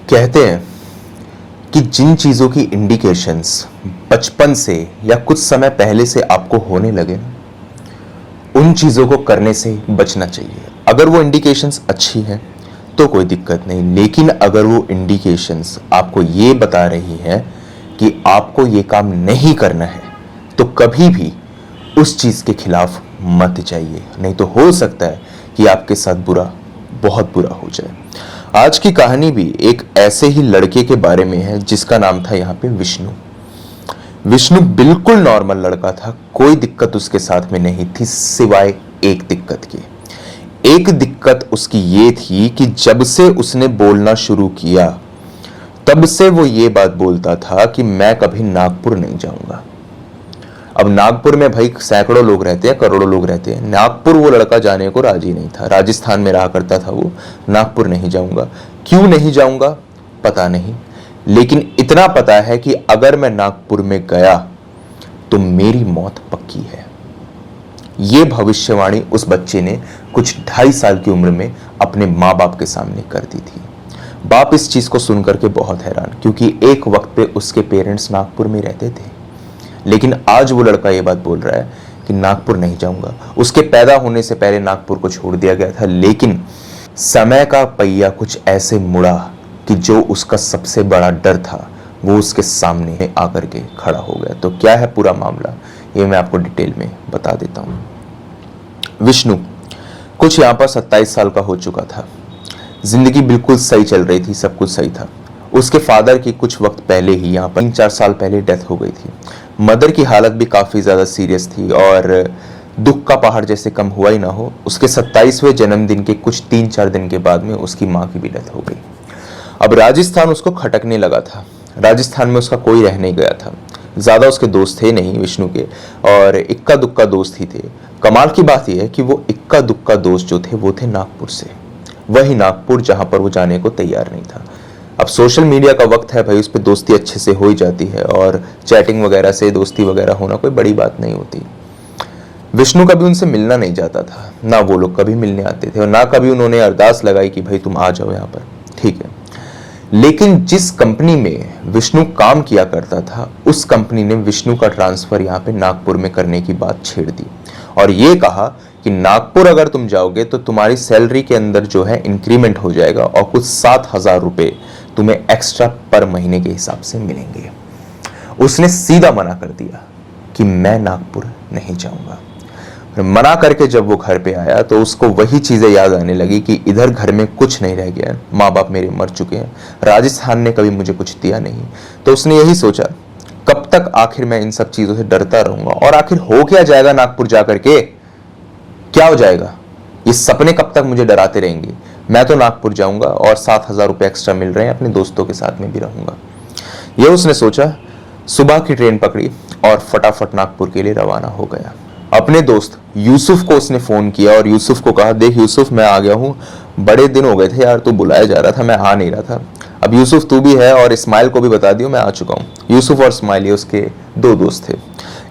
कहते हैं कि जिन चीज़ों की इंडिकेशंस बचपन से या कुछ समय पहले से आपको होने लगे ना, उन चीज़ों को करने से बचना चाहिए। अगर वो इंडिकेशंस अच्छी हैं तो कोई दिक्कत नहीं, लेकिन अगर वो इंडिकेशंस आपको ये बता रही है कि आपको ये काम नहीं करना है तो कभी भी उस चीज़ के खिलाफ मत जाइए, नहीं तो हो सकता है कि आपके साथ बुरा, बहुत बुरा हो जाए। आज की कहानी भी एक ऐसे ही लड़के के बारे में है जिसका नाम था यहाँ पे विष्णु। विष्णु बिल्कुल नॉर्मल लड़का था, कोई दिक्कत उसके साथ में नहीं थी सिवाय एक दिक्कत की। एक दिक्कत उसकी ये थी कि जब से उसने बोलना शुरू किया तब से वो ये बात बोलता था कि मैं कभी नागपुर नहीं जाऊंगा। अब नागपुर में भाई सैकड़ों लोग रहते हैं, करोड़ों लोग रहते हैं। नागपुर वो लड़का जाने को राजी नहीं था। राजस्थान में रहा करता था वो। नागपुर नहीं जाऊंगा। क्यों नहीं जाऊंगा पता नहीं, लेकिन इतना पता है कि अगर मैं नागपुर में गया तो मेरी मौत पक्की है। ये भविष्यवाणी उस बच्चे ने कुछ 2.5 साल की उम्र में अपने माँ बाप के सामने कर दी थी। बाप इस चीज को सुनकर के बहुत हैरान, क्योंकि एक वक्त पे उसके पेरेंट्स नागपुर में रहते थे, लेकिन आज वो लड़का ये बात बोल रहा है कि नागपुर नहीं जाऊंगा। उसके पैदा होने से पहले नागपुर को छोड़ दिया गया था, लेकिन समय का पहिया कुछ ऐसे मुड़ा कि जो उसका सबसे बड़ा डर था वो उसके सामने आकर के खड़ा हो गया। तो क्या है पूरा मामला, ये मैं आपको डिटेल में बता देता हूँ। विष्णु कुछ यहाँ पर 27 साल का हो चुका था। जिंदगी बिल्कुल सही चल रही थी, सब कुछ सही था। उसके फादर की कुछ वक्त पहले ही यहाँ पर 3-4 साल पहले डेथ हो गई थी। मदर की हालत भी काफ़ी ज़्यादा सीरियस थी और दुख का पहाड़ जैसे कम हुआ ही ना हो। उसके 27वें जन्मदिन के कुछ 3-4 दिन के बाद में उसकी माँ की भी डेथ हो गई। अब राजस्थान उसको खटकने लगा था। राजस्थान में उसका कोई रह नहीं गया था। ज़्यादा उसके दोस्त थे नहीं विष्णु के, और इक्का दुक्का दोस्त ही थे। कमाल की बात यह है कि वो इक्का दुक्का दोस्त जो थे वो थे नागपुर से। वही नागपुर जहाँ पर वो जाने को तैयार नहीं था। अब सोशल मीडिया का वक्त है भाई, उस पर दोस्ती अच्छे से हो ही जाती है, और चैटिंग वगैरह से दोस्ती वगैरह होना कोई बड़ी बात नहीं होती। विष्णु कभी उनसे मिलना नहीं चाहता था, ना वो लोग कभी मिलने आते थे, और ना कभी उन्होंने अरदास लगाई कि भाई तुम आ जाओ यहाँ पर, ठीक है। लेकिन जिस कंपनी में विष्णु काम किया करता था उस कंपनी ने विष्णु का ट्रांसफर यहाँ पे नागपुर में करने की बात छेड़ दी, और ये कहा कि नागपुर अगर तुम जाओगे तो तुम्हारी सैलरी के अंदर जो है इंक्रीमेंट हो जाएगा और कुछ 7,000 रुपये तुम्हें एक्स्ट्रा पर महीने के हिसाब से मिलेंगे। उसने सीधा मना कर दिया कि मैं नागपुर नहीं जाऊंगा। मना करके जब वो घर पे आया तो उसको वही चीजें याद आने लगी कि इधर घर में कुछ नहीं रह गया, माँ बाप मेरे मर चुके हैं, राजस्थान ने कभी मुझे कुछ दिया नहीं। तो उसने यही सोचा, कब तक आखिर मैं इन सब चीजों से डरता रहूंगा, और आखिर हो क्या जाएगा नागपुर जाकर के, क्या हो जाएगा, ये सपने कब तक मुझे डराते रहेंगे। मैं तो नागपुर जाऊंगा और 7,000 रुपये एक्स्ट्रा मिल रहे हैं, अपने दोस्तों के साथ में भी रहूंगा। ये उसने सोचा। सुबह की ट्रेन पकड़ी और फटाफट नागपुर के लिए रवाना हो गया। अपने दोस्त यूसुफ को उसने फोन किया और यूसुफ को कहा, देख यूसुफ मैं आ गया हूँ, बड़े दिन हो गए थे यार, तू बुलाया जा रहा था, मैं आ नहीं रहा था। अब यूसुफ तू भी है और इस्माइल को भी बता दियो मैं आ चुका हूँ। यूसुफ और इस्माइल ये उसके 2 दोस्त थे।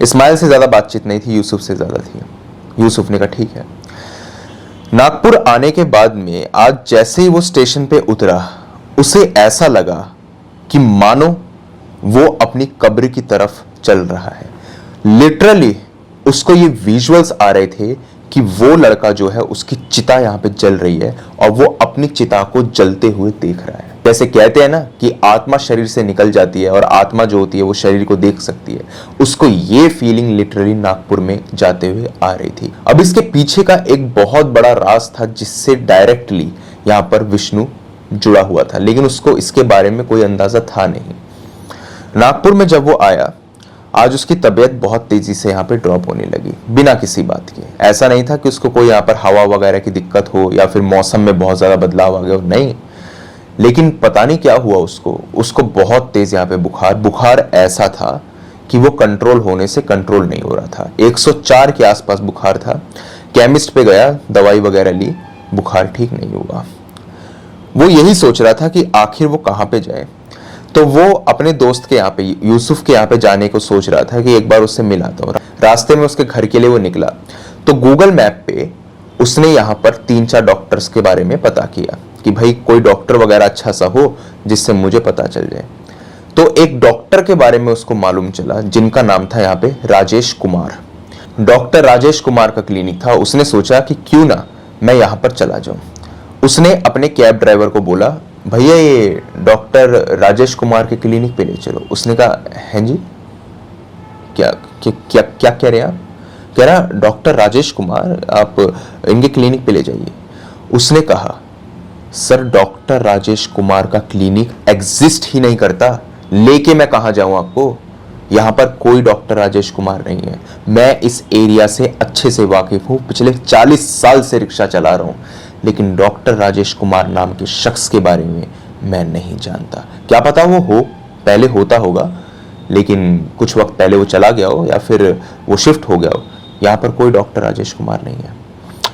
इस्माइल से ज्यादा बातचीत नहीं थी, यूसुफ से ज्यादा थी। यूसुफ ने कहा ठीक है। नागपुर आने के बाद में आज जैसे ही वो स्टेशन पे उतरा, उसे ऐसा लगा कि मानो वो अपनी कब्र की तरफ चल रहा है। लिटरली उसको ये विजुअल्स आ रहे थे कि वो लड़का जो है उसकी चिता यहाँ पे जल रही है और वो अपनी चिता को जलते हुए देख रहा है। जैसे कहते हैं ना कि आत्मा शरीर से निकल जाती है और आत्मा जो होती है वो शरीर को देख सकती है, उसको ये फीलिंग लिटरली नागपुर में जाते हुए आ रही थी। अब इसके पीछे का एक बहुत बड़ा राज था जिससे डायरेक्टली यहाँ पर विष्णु जुड़ा हुआ था, लेकिन उसको इसके बारे में कोई अंदाजा था नहीं। नागपुर में जब वो आया, आज उसकी तबीयत बहुत तेजी से यहाँ पे ड्रॉप होने लगी बिना किसी बात के। ऐसा नहीं था कि उसको कोई यहाँ पर हवा वगैरह की दिक्कत हो या फिर मौसम में बहुत ज्यादा बदलाव आ गया हो, नहीं। लेकिन पता नहीं क्या हुआ उसको बहुत तेज यहाँ पे बुखार ऐसा था कि वो कंट्रोल होने से कंट्रोल नहीं हो रहा था। 104 के आसपास बुखार था। केमिस्ट पे गया, दवाई वगैरह ली, बुखार ठीक नहीं हुआ। वो यही सोच रहा था कि आखिर वो कहाँ पे जाए। तो वो अपने दोस्त के यहाँ पे, यूसुफ के यहाँ पे जाने को सोच रहा था कि एक बार उससे मिल आता हूँ। रास्ते में उसके घर के लिए वो निकला तो गूगल मैप पे उसने यहाँ पर 3-4 डॉक्टर्स के बारे में पता किया कि भाई कोई डॉक्टर वगैरह अच्छा सा हो जिससे मुझे पता चल जाए। तो एक डॉक्टर के बारे में उसको मालूम चला जिनका नाम था यहाँ पे राजेश कुमार। डॉक्टर राजेश कुमार का क्लिनिक था। उसने सोचा कि क्यों ना मैं यहाँ पर चला जाऊं। उसने अपने कैब ड्राइवर को बोला, भैया ये डॉक्टर राजेश कुमार के क्लिनिक पे ले चलो। उसने कहा, हैं जी, क्या क्या क्या क्या कह रहे हैं आप? कह रहा डॉक्टर राजेश कुमार, आप इनके क्लिनिक पे ले जाइए। उसने कहा, सर डॉक्टर राजेश कुमार का क्लिनिक एग्जिस्ट ही नहीं करता, लेके मैं कहां जाऊं आपको? यहां पर कोई डॉक्टर राजेश कुमार नहीं है। मैं इस एरिया से अच्छे से वाकिफ हूं, पिछले 40 साल से रिक्शा चला रहा हूं, लेकिन डॉक्टर राजेश कुमार नाम के शख्स के बारे में मैं नहीं जानता। क्या पता वो हो, पहले होता होगा, लेकिन कुछ वक्त पहले वो चला गया हो या फिर वो शिफ्ट हो गया हो। यहां पर कोई डॉक्टर राजेश कुमार नहीं है।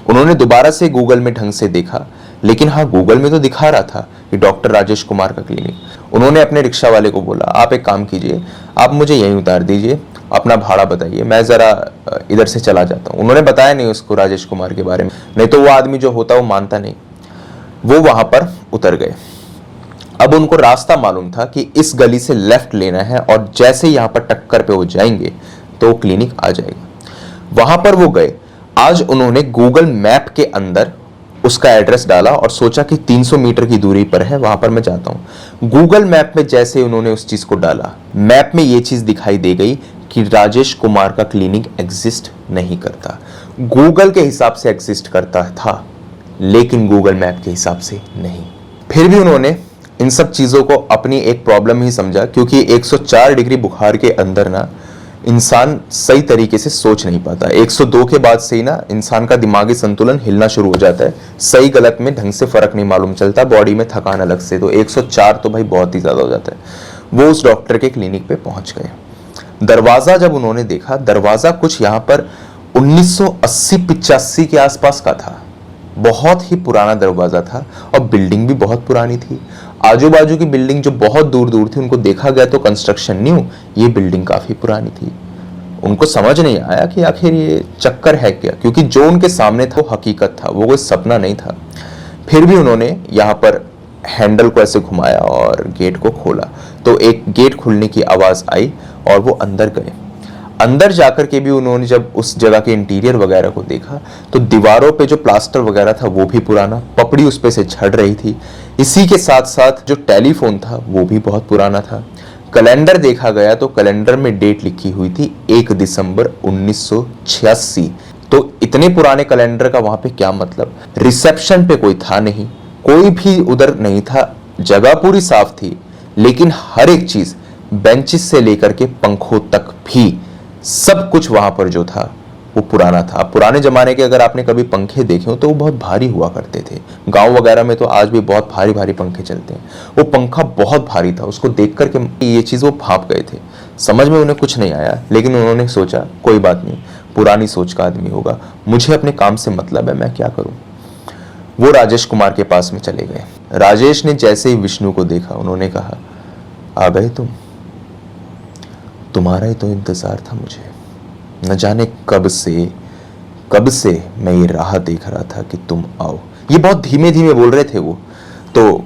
उन्होंने दोबारा से गूगल में ढंग से देखा, लेकिन हाँ, गूगल में तो दिखा रहा था कि डॉक्टर राजेश कुमार का क्लिनिक। उन्होंने अपने रिक्शा वाले को बोला, आप एक काम कीजिए, आप मुझे यहीं उतार दीजिए, अपना भाड़ा बताइए, मैं जरा इधर से चला जाता हूँ। उन्होंने बताया नहीं उसको राजेश कुमार के बारे में, नहीं तो वो आदमी जो होता वो मानता नहीं। वो वहां पर उतर गए। अब उनको रास्ता मालूम था कि इस गली से लेफ्ट लेना है और जैसे यहां पर टक्कर पे वो जाएंगे तो क्लिनिक आ जाएगा। वहां पर वो गए। आज उन्होंने गूगल मैप के अंदर उसका एड्रेस डाला और सोचा कि 300 मीटर की दूरी पर है, वहां पर मैं जाता हूं। गूगल मैप में जैसे उन्होंने उस चीज को डाला, मैप में यह चीज दिखाई दे गई कि राजेश कुमार का क्लिनिक एग्जिस्ट नहीं करता। गूगल के हिसाब से एग्जिस्ट करता था, लेकिन गूगल मैप के हिसाब से नहीं। फिर भी उन्होंने इन सब चीजों को अपनी एक प्रॉब्लम ही समझा, क्योंकि 104 डिग्री बुखार के अंदर ना इंसान सही तरीके से सोच नहीं पाता। 102 के बाद से ही ना इंसान का दिमागी संतुलन हिलना शुरू हो जाता है, सही गलत में ढंग से फर्क नहीं मालूम चलता, बॉडी में थकान अलग से। तो 104 तो भाई बहुत ही ज्यादा हो जाता है। वो उस डॉक्टर के क्लिनिक पे पहुंच गए। दरवाजा जब उन्होंने देखा, दरवाजा कुछ यहां पर 1980-85 के आसपास का था। बहुत ही पुराना दरवाजा था और बिल्डिंग भी बहुत पुरानी थी। आजू बाजू की बिल्डिंग जो बहुत दूर दूर थी, उनको देखा गया तो कंस्ट्रक्शन न्यू, ये बिल्डिंग काफी पुरानी थी। उनको समझ नहीं आया कि आखिर ये चक्कर है क्या, क्योंकि जो उनके सामने था वो हकीकत था, वो कोई सपना नहीं था। फिर भी उन्होंने यहाँ पर हैंडल को ऐसे घुमाया और गेट को खोला, तो एक गेट खुलने की आवाज आई और वो अंदर गए। अंदर जाकर के भी उन्होंने जब उस जगह के इंटीरियर वगैरह को देखा, तो दीवारों पे जो प्लास्टर वगैरह था वो भी पुराना, पपड़ी उस पे से झड़ रही थी। इसी के साथ साथ जो टेलीफोन था वो भी बहुत पुराना था। कैलेंडर देखा गया तो कैलेंडर में डेट लिखी हुई थी 1 दिसंबर 1986। तो इतने पुराने कैलेंडर का वहां पे क्या मतलब? रिसेप्शन पे कोई था नहीं, कोई भी उधर नहीं था, जगह पूरी साफ थी, लेकिन हर एक चीज, बेंचेस से लेकर के पंखों तक भी सब कुछ वहां पर जो था वो पुराना था। पुराने जमाने के अगर आपने कभी पंखे देखे हो तो वो बहुत भारी हुआ करते थे। गांव वगैरह में तो आज भी बहुत भारी भारी पंखे चलते हैं। वो पंखा बहुत भारी था, उसको देख करके ये चीज वो भाप गए थे। समझ में उन्हें कुछ नहीं आया, लेकिन उन्होंने सोचा कोई बात नहीं, पुरानी सोच का आदमी होगा, मुझे अपने काम से मतलब है, मैं क्या करूं। वो राजेश कुमार के पास में चले गए। राजेश ने जैसे ही विष्णु को देखा, उन्होंने कहा, आ गए तुम? तुम्हारा ही तो इंतजार था मुझे। न जाने कब से मैं ये राह देख रहा था कि तुम आओ। ये बहुत धीमे धीमे बोल रहे थे वो। तो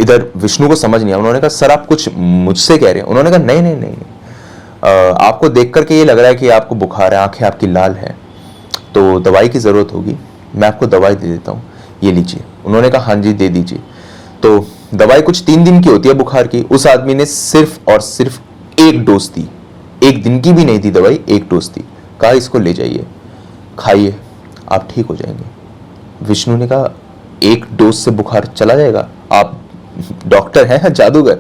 इधर विष्णु को समझ नहीं आया। उन्होंने कहा, सर आप कुछ मुझसे कह रहे हैं? उन्होंने कहा, नहीं नहीं नहीं, नहीं। आपको देख करके ये लग रहा है कि आपको बुखार है, आंखें आपकी लाल है, तो दवाई की जरूरत होगी, मैं आपको दवाई दे देता हूँ, ये लीजिए। उन्होंने कहा, हाँ जी दे दीजिए। तो दवाई कुछ 3 दिन की होती है बुखार की। उस आदमी ने सिर्फ और सिर्फ 1 डोज दी, 1 दिन की भी नहीं थी दवाई, 1 डोज दी। कहा, इसको ले जाइए, खाइए, आप ठीक हो जाएंगे। विष्णु ने कहा, 1 डोज से बुखार चला जाएगा? आप डॉक्टर हैं, जादूगर?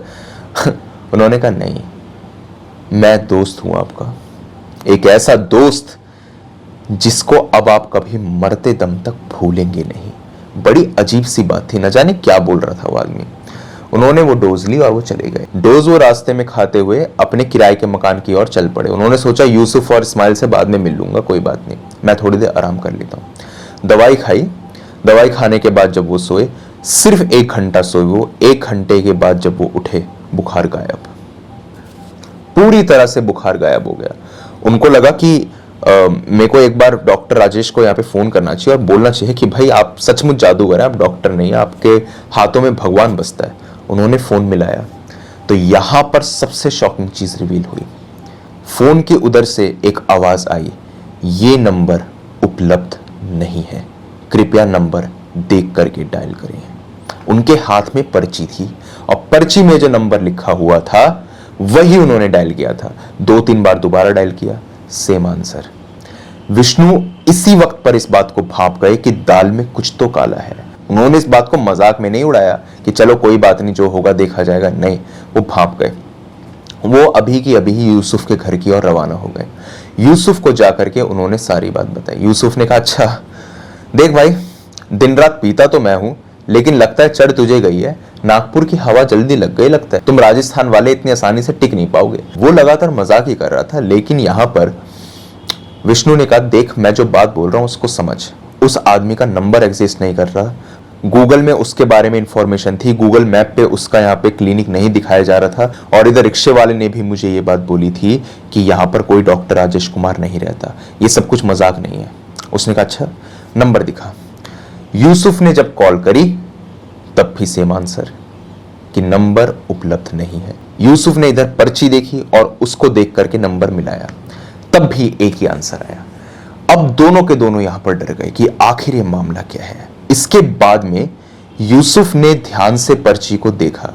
उन्होंने कहा, नहीं, मैं दोस्त हूं आपका, एक ऐसा दोस्त जिसको अब आप कभी मरते दम तक भूलेंगे नहीं। बड़ी अजीब सी बात थी, न जाने क्या बोल रहा था वो आदमी। उन्होंने वो डोज ली और वो चले गए। डोज वो रास्ते में खाते हुए अपने किराए के मकान की ओर चल पड़े। उन्होंने सोचा, यूसुफ और इस्माइल से बाद में मिल लूंगा, कोई बात नहीं, मैं थोड़ी देर आराम कर लेता हूँ। दवाई खाई। दवाई खाने के बाद जब वो सोए, सिर्फ 1 घंटा सोए वो। 1 घंटे के बाद जब वो उठे, बुखार गायब, पूरी तरह से बुखार गायब हो गया। उनको लगा कि मेरे को एक बार डॉक्टर राजेश को यहाँ पे फोन करना चाहिए और बोलना चाहिए कि भाई आप सचमुच जादूगर हैं, आप डॉक्टर नहीं है, आपके हाथों में भगवान बसता है। उन्होंने फोन मिलाया तो यहां पर सबसे शॉकिंग चीज रिवील हुई। फोन के उधर से एक आवाज आई, ये नंबर उपलब्ध नहीं है, कृपया नंबर देख करके डायल करें। उनके हाथ में पर्ची थी और पर्ची में जो नंबर लिखा हुआ था वही उन्होंने डायल किया था। 2-3 बार दोबारा डायल किया, सेम आंसर। विष्णु इसी वक्त पर इस बात को भाप गए कि दाल में कुछ तो काला है। उन्होंने इस बात को मजाक में नहीं उड़ाया कि चलो कोई बात नहीं, जो होगा देखा जाएगा, नहीं, वो भाप गए। वो अभी की अभी ही यूसुफ के घर की ओर रवाना हो गए। यूसुफ को जाकर के उन्होंने सारी बात बताई। यूसुफ ने कहा, अच्छा देख भाई, दिन रात पीता तो मैं हूं, लेकिन लगता है चढ़ तुझे गई है, नागपुर की हवा जल्दी लग गई लगता है, तुम राजस्थान वाले इतनी आसानी से टिक नहीं पाओगे। वो लगातार मजाक ही कर रहा था, लेकिन यहां पर विष्णु ने कहा, देख मैं जो बात बोल रहा हूं उसको समझ। उस आदमी का नंबर एग्जिस्ट नहीं कर रहा, गूगल में उसके बारे में इंफॉर्मेशन थी, गूगल मैप पे उसका यहाँ पे क्लिनिक नहीं दिखाया जा रहा था, और इधर रिक्शे वाले ने भी मुझे ये बात बोली थी कि यहाँ पर कोई डॉक्टर राजेश कुमार नहीं रहता, ये सब कुछ मजाक नहीं है। उसने कहा, अच्छा नंबर दिखा। यूसुफ ने जब कॉल करी तब भी सेम आंसर कि नंबर उपलब्ध नहीं है। यूसुफ ने इधर पर्ची देखी और उसको देख करके नंबर मिलाया, तब भी एक ही आंसर आया। अब दोनों के दोनों यहां पर डर गए कि आखिर ये मामला क्या है। इसके बाद में यूसुफ ने ध्यान से पर्ची को देखा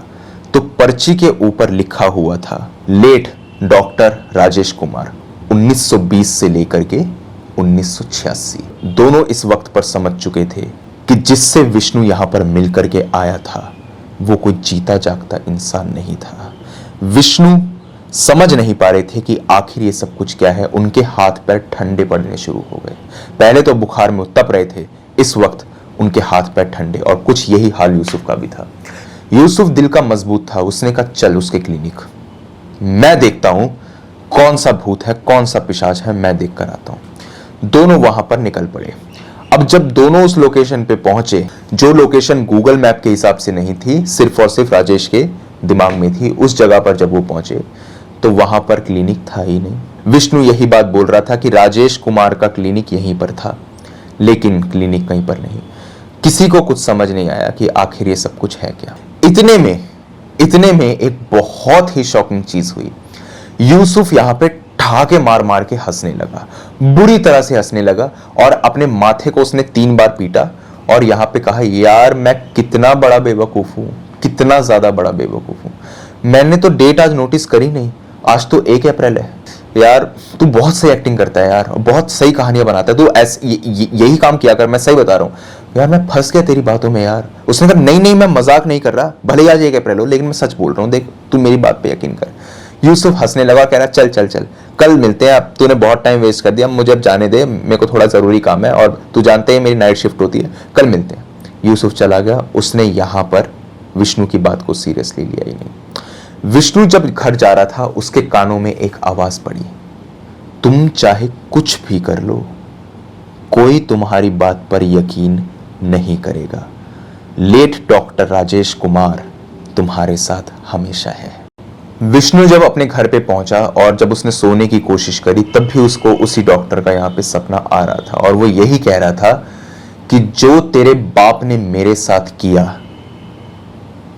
तो पर्ची के ऊपर लिखा हुआ था, लेट डॉक्टर राजेश कुमार 1920 से लेकर के 1986। दोनों इस वक्त पर समझ चुके थे कि जिससे विष्णु यहां पर मिलकर के आया था वो कोई जीता जागता इंसान नहीं था। विष्णु समझ नहीं पा रहे थे कि आखिर ये सब कुछ क्या है। उनके हाथ पैर ठंडे पड़ने शुरू हो गए। पहले तो बुखार में तप रहे थे, इस वक्त उनके हाथ पैर ठंडे, और कुछ यही हाल यूसुफ का भी था। यूसुफ दिल का मजबूत था, उसने कहा चल उसके क्लिनिक, मैं देखता हूं कौन सा भूत है, कौन सा पिशाच है, मैं देख कर आता हूं। दोनों वहां पर निकल पड़े। अब जब दोनों उस लोकेशन पे पहुंचे, जो लोकेशन गूगल मैप के हिसाब से नहीं थी, सिर्फ और सिर्फ राजेश के दिमाग में थी, उस जगह पर जब वो पहुंचे तो वहां पर क्लिनिक था ही नहीं। विष्णु यही बात बोल रहा था कि राजेश कुमार का क्लिनिक यहीं पर था, लेकिन क्लिनिक कहीं पर नहीं। किसी को कुछ समझ नहीं आया कि आखिर ये सब कुछ है क्या। इतने में एक बहुत ही शॉकिंग चीज हुई। यूसुफ यहां पे ठहाके मार मार के हंसने लगा, बुरी तरह से हंसने लगा, और अपने माथे को उसने 3 बार पीटा और यहां पे कहा, यार मैं कितना बड़ा बेवकूफ हूं, कितना ज्यादा बड़ा बेवकूफ हूं। मैंने तो डेट आज नोटिस करी नहीं, आज तो 1 अप्रैल है। यार तू बहुत सही एक्टिंग करता है यार, बहुत सही कहानियां बनाता है, तू यही काम किया कर, मैं सही बता रहा हूँ यार, मैं फंस गया तेरी बातों में यार। उसने कहा, नहीं मैं मजाक नहीं कर रहा, भले ही आज 1 अप्रैल हो, लेकिन मैं सच बोल रहा हूँ, देख तू मेरी बात पे यकीन कर। यूसुफ हंसने लगा, कह रहा चल चल चल, कल मिलते हैं, अब तूने बहुत टाइम वेस्ट कर दिया, मुझे अब जाने दे, मेरे को थोड़ा जरूरी काम है, और तू जानते हैं मेरी नाइट शिफ्ट होती है, कल मिलते हैं। यूसुफ चला गया। उसने यहां पर विष्णु की बात को सीरियसली लिया ही नहीं। विष्णु जब घर जा रहा था, उसके कानों में एक आवाज पड़ी, तुम चाहे कुछ भी कर लो, कोई तुम्हारी बात पर यकीन नहीं करेगा। लेट डॉक्टर राजेश कुमार तुम्हारे साथ हमेशा है। विष्णु जब अपने घर पे पहुंचा और जब उसने सोने की कोशिश करी, तब भी उसको उसी डॉक्टर का यहां पे सपना आ रहा था, और वो यही कह रहा था कि जो तेरे बाप ने मेरे साथ किया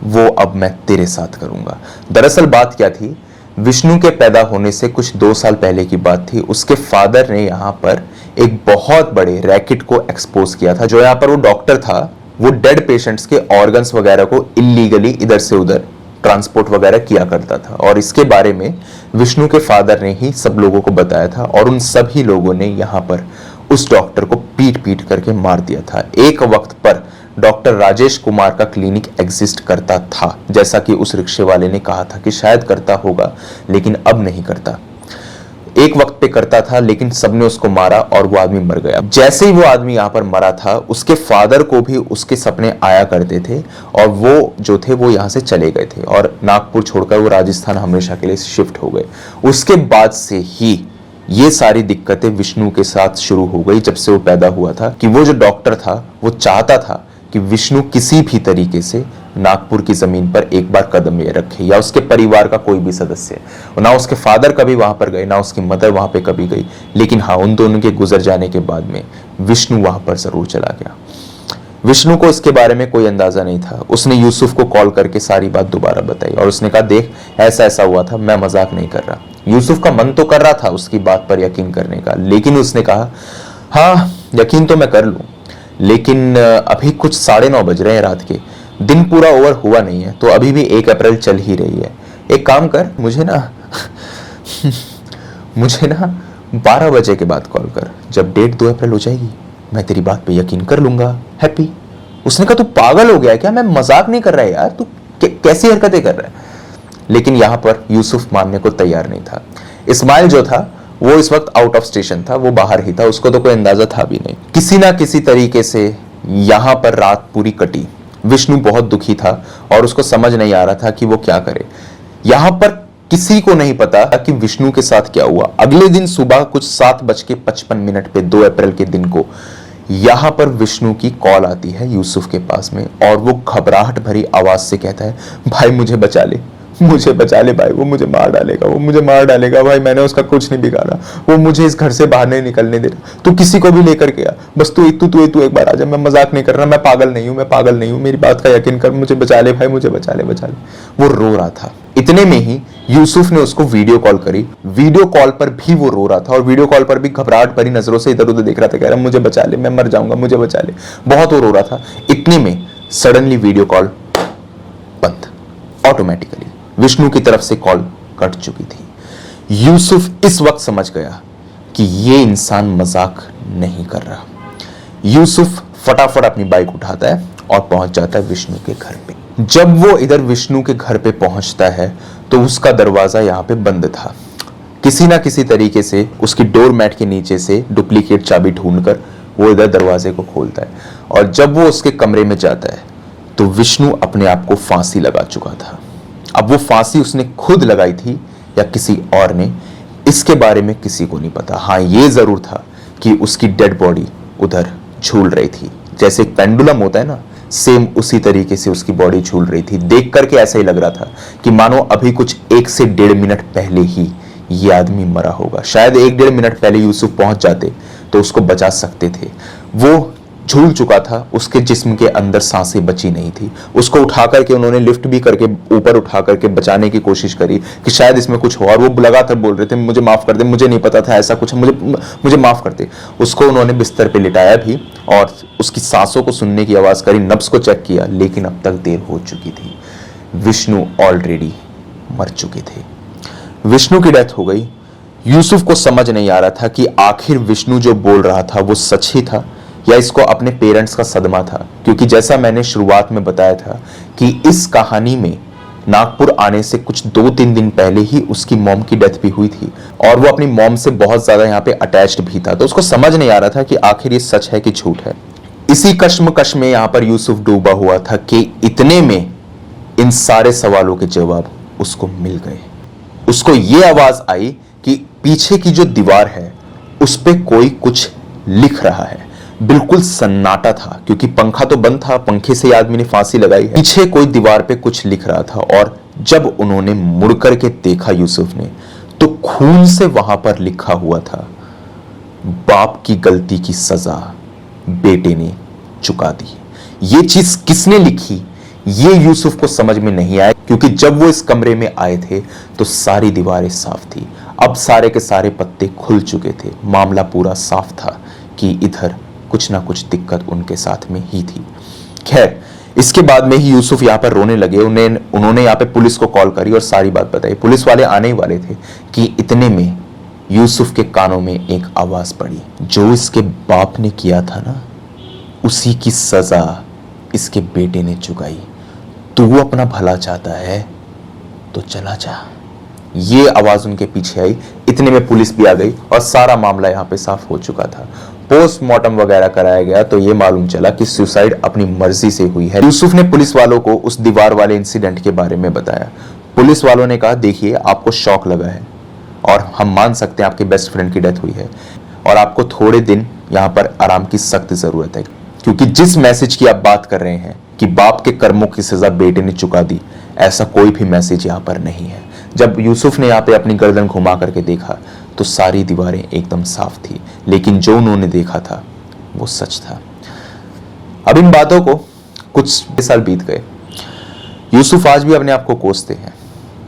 वो अब मैं तेरे साथ करूंगा। दरअसल बात क्या थी, विष्णु के पैदा होने से कुछ 2 साल पहले की बात थी। उसके फादर ने यहाँ पर एक बहुत बड़े रैकेट को एक्सपोज किया था। जो यहाँ पर वो डॉक्टर था, वो डेड पेशेंट्स के ऑर्गन्स वगैरह को इलीगली इधर से उधर ट्रांसपोर्ट वगैरह किया करता था, और इसके बारे में विष्णु के फादर ने ही सब लोगों को बताया था, और उन सभी लोगों ने यहाँ पर उस डॉक्टर को पीट पीट करके मार दिया था। एक वक्त पर डॉक्टर राजेश कुमार का क्लिनिक एग्जिस्ट करता था, जैसा कि उस रिक्शे वाले ने कहा था कि शायद करता होगा, लेकिन अब नहीं करता। एक वक्त पे करता था, लेकिन सबने उसको मारा और वो आदमी मर गया। जैसे ही वो आदमी यहाँ पर मरा था, उसके फादर को भी उसके सपने आया करते थे, और वो जो थे वो यहाँ से चले गए थे, और नागपुर छोड़कर वो राजस्थान हमेशा के लिए शिफ्ट हो गए। उसके बाद से ही ये सारी दिक्कतें विष्णु के साथ शुरू हो गई। जब से वो पैदा हुआ था कि वो जो डॉक्टर था वो चाहता था कि विष्णु किसी भी तरीके से नागपुर की जमीन पर एक बार कदम ये रखे, या उसके परिवार का कोई भी सदस्य, ना उसके फादर कभी वहां पर गए, ना उसकी मदर वहां पे कभी गई। लेकिन हाँ, उन दोनों के गुजर जाने के बाद में विष्णु वहां पर जरूर चला गया। विष्णु को इसके बारे में कोई अंदाजा नहीं था। उसने यूसुफ को कॉल करके सारी बात दोबारा बताई और उसने कहा, देख ऐसा ऐसा हुआ था, मैं मजाक नहीं कर रहा। यूसुफ का मन तो कर रहा था उसकी बात पर यकीन करने का, लेकिन उसने कहा, हाँ यकीन तो मैं कर लूं, लेकिन अभी कुछ 9:30 बज रहे हैं रात के, दिन पूरा ओवर हुआ नहीं है, तो अभी भी 1 अप्रैल चल ही रही है। एक काम कर, मुझे ना 12 बजे के बाद कॉल कर। जब डेट 2 अप्रैल हो जाएगी मैं तेरी बात पे यकीन कर लूंगा। हैप्पी। उसने कहा, तू पागल हो गया है क्या? मैं मजाक नहीं कर रहा है यार, तू कैसी हरकतें कर रहा है? लेकिन यहां पर यूसुफ मानने को तैयार नहीं था। इस्माइल जो था वो इस वक्त आउट ऑफ स्टेशन था, वो बाहर ही था, उसको तो कोई अंदाजा था भी नहीं। किसी ना किसी तरीके से यहां पर रात पूरी कटी। विष्णु बहुत दुखी था और उसको समझ नहीं आ रहा था कि वो क्या करे। यहां पर किसी को नहीं पता कि विष्णु के साथ क्या हुआ। अगले दिन सुबह कुछ 7:55 पे 2 अप्रैल के दिन को यहां पर विष्णु की कॉल आती है यूसुफ के पास में, और वो घबराहट भरी आवाज से कहता है, भाई मुझे बचा ले, मुझे बचा ले भाई, वो मुझे मार डालेगा, वो मुझे मार डालेगा भाई, मैंने उसका कुछ नहीं बिगाड़ा, वो मुझे इस घर से बाहर नहीं निकलने दे रहा, तू किसी को भी लेकर के आ, बस तू एक बार आ जा, मैं मजाक नहीं कर रहा, मैं पागल नहीं हूं, मैं पागल नहीं हूं, मेरी बात का यकीन कर, मुझे बचा ले भाई, मुझे बचा ले, बचा ले। वो रो रहा था। इतने में ही यूसुफ ने उसको वीडियो कॉल करी। वीडियो कॉल पर भी वो रो रहा था और वीडियो कॉल पर भी घबराहट भरी नजरों से इधर उधर देख रहा था, कह रहा मुझे बचा ले, मैं मर जाऊंगा, मुझे बचा ले, बहुत वो रो रहा था। इतने में सडनली वीडियो कॉल बंद। ऑटोमेटिकली विष्णु की तरफ से कॉल कट चुकी थी। यूसुफ इस वक्त समझ गया कि ये इंसान मजाक नहीं कर रहा। यूसुफ फटाफट अपनी बाइक उठाता है और पहुंच जाता है विष्णु के घर पे। जब वो इधर विष्णु के घर पे पहुंचता है तो उसका दरवाजा यहां पे बंद था। किसी ना किसी तरीके से उसकी डोर मैट के नीचे से डुप्लीकेट चाबी ढूंढकर वो इधर दरवाजे को खोलता है, और जब वो उसके कमरे में जाता है तो विष्णु अपने आप को फांसी लगा चुका था। अब वो फांसी उसने खुद लगाई थी या किसी और ने, इसके बारे में किसी को नहीं पता। हाँ, ये जरूर था कि उसकी डेड बॉडी उधर झूल रही थी, जैसे एक पेंडुलम होता है ना, सेम उसी तरीके से उसकी बॉडी झूल रही थी। देख करके ऐसा ही लग रहा था कि मानो अभी कुछ 1 से 1.5 मिनट पहले ही ये आदमी मरा होगा। शायद 1-1.5 मिनट पहले यूसुफ पहुंच जाते तो उसको बचा सकते थे। वो झूल चुका था, उसके जिस्म के अंदर सांसें बची नहीं थी। उसको उठा करके उन्होंने लिफ्ट भी करके ऊपर उठा करके बचाने की कोशिश करी कि शायद इसमें कुछ हो, और वो लगातार बोल रहे थे, मुझे माफ कर दे, मुझे नहीं पता था ऐसा कुछ, मुझे माफ कर दे। उसको उन्होंने बिस्तर पे लिटाया भी और उसकी सांसों को सुनने की आवाज करी, नब्ज को चेक किया, लेकिन अब तक देर हो चुकी थी। विष्णु ऑलरेडी मर चुके थे। विष्णु की डेथ हो गई। यूसुफ को समझ नहीं आ रहा था कि आखिर विष्णु जो बोल रहा था वो सच ही था या इसको अपने पेरेंट्स का सदमा था, क्योंकि जैसा मैंने शुरुआत में बताया था कि इस कहानी में नागपुर आने से कुछ 2-3 दिन पहले ही उसकी मॉम की डेथ भी हुई थी और वो अपनी मॉम से बहुत ज्यादा यहाँ पे अटैच्ड भी था। तो उसको समझ नहीं आ रहा था कि आखिर ये सच है कि झूठ है। इसी कश्मकश में यहाँ पर यूसुफ डूबा हुआ था कि इतने में इन सारे सवालों के जवाब उसको मिल गए। उसको ये आवाज आई कि पीछे की जो दीवार है उस पे कोई कुछ लिख रहा है। बिल्कुल सन्नाटा था क्योंकि पंखा तो बंद था, पंखे से आदमी ने फांसी लगाई है। पीछे कोई दीवार पे कुछ लिख रहा था और जब उन्होंने मुड़ करके देखा यूसुफ ने, तो खून से वहां पर लिखा हुआ था, बाप की गलती की सजा बेटे ने चुका दी। ये चीज किसने लिखी ये यूसुफ को समझ में नहीं आया, क्योंकि जब वो इस कमरे में आए थे तो सारी दीवारें साफ थी। अब सारे के सारे पत्ते खुल चुके थे। मामला पूरा साफ था कि इधर कुछ ना कुछ दिक्कत उनके साथ में ही थी। खैर, इसके बाद में ही यूसुफ यहाँ पर रोने लगे। उन्होंने यहाँ पे पुलिस को कॉल करी और सारी बात बताई। पुलिस वाले आने ही वाले थे कि इतने में यूसुफ के कानों में एक आवाज पड़ी, जो इसके बाप ने किया था ना, उसी की सजा इसके बेटे ने चुकाई। तू अपना भला चाहता है तो चला जा। ये आवाज उनके पीछे आई। इतने में पुलिस भी आ गई और सारा मामला यहाँ पे साफ हो चुका था। पोस्टमार्टम वगैरह कराया गया तो ये मालूम चला कि सुसाइड अपनी मर्जी से हुई है। यूसुफ ने पुलिस वालों को उस दीवार वाले इंसिडेंट के बारे में बताया। पुलिस वालों ने कहा, देखिए आपको शॉक लगा है और हम मान सकते हैं आपके बेस्ट फ्रेंड की डेथ हुई है और आपको थोड़े दिन यहाँ पर आराम की सख्त जरूरत है, क्योंकि जिस मैसेज की आप बात कर रहे हैं कि बाप के कर्मों की सजा बेटे ने चुका दी, ऐसा कोई भी मैसेज यहाँ पर नहीं है। जब यूसुफ ने यहाँ पे अपनी गर्दन घुमा करके देखा तो सारी दीवारें एकदम साफ थी, लेकिन जो उन्होंने देखा था वो सच था। अब इन बातों को कुछ साल बीत गए। यूसुफ आज भी अपने आप को कोसते हैं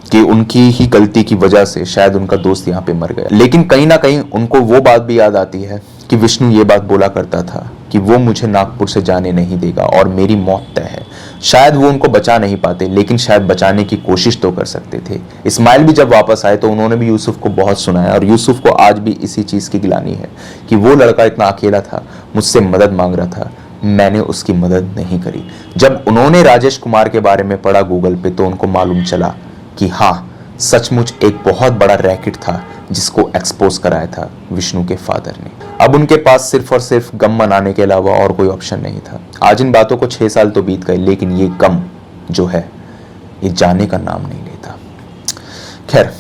कि उनकी ही गलती की वजह से शायद उनका दोस्त यहाँ पे मर गया, लेकिन कहीं ना कहीं उनको वो बात भी याद आती है कि विष्णु ये बात बोला करता था कि वो मुझे नागपुर से जाने नहीं देगा और मेरी मौत तय है। शायद वो उनको बचा नहीं पाते, लेकिन शायद बचाने की कोशिश तो कर सकते थे। इस्माइल भी जब वापस आए तो उन्होंने भी यूसुफ को बहुत सुनाया, और यूसुफ को आज भी इसी चीज की गिलानी है कि वो लड़का इतना अकेला था, मुझसे मदद मांग रहा था, मैंने उसकी मदद नहीं करी। जब उन्होंने राजेश कुमार के बारे में पढ़ा गूगल पे तो उनको मालूम चला कि हाँ, सचमुच एक बहुत बड़ा रैकेट था जिसको एक्सपोज कराया था विष्णु के फादर ने। अब उनके पास सिर्फ और सिर्फ गम मनाने के अलावा और कोई ऑप्शन नहीं था। आज इन बातों को 6 साल तो बीत गए, लेकिन ये गम जो है ये जाने का नाम नहीं लेता। खैर,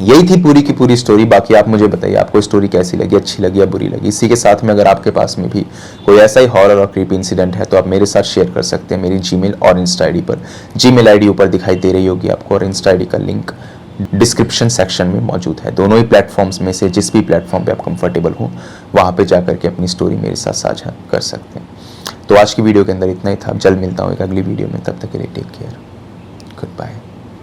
यही थी पूरी की पूरी स्टोरी। बाकी आप मुझे बताइए आपको स्टोरी कैसी लगी, अच्छी लगी या बुरी लगी। इसी के साथ में अगर आपके पास में भी कोई ऐसा ही हॉरर और क्रीपी इंसिडेंट है तो आप मेरे साथ शेयर कर सकते हैं मेरी जीमेल और इंस्टा आईडी पर। जीमेल आईडी ऊपर दिखाई दे रही होगी आपको, और इंस्टा आईडी का लिंक डिस्क्रिप्शन सेक्शन में मौजूद है। दोनों ही प्लेटफॉर्म्स में से जिस भी प्लेटफॉर्म पे आप कंफर्टेबल हो वहाँ पे जाकर के अपनी स्टोरी मेरे साथ साझा कर सकते हैं। तो आज की वीडियो के अंदर इतना ही था। जल्द मिलता हूँ एक अगली वीडियो में, तब तक के लिए टेक केयर, गुड बाय।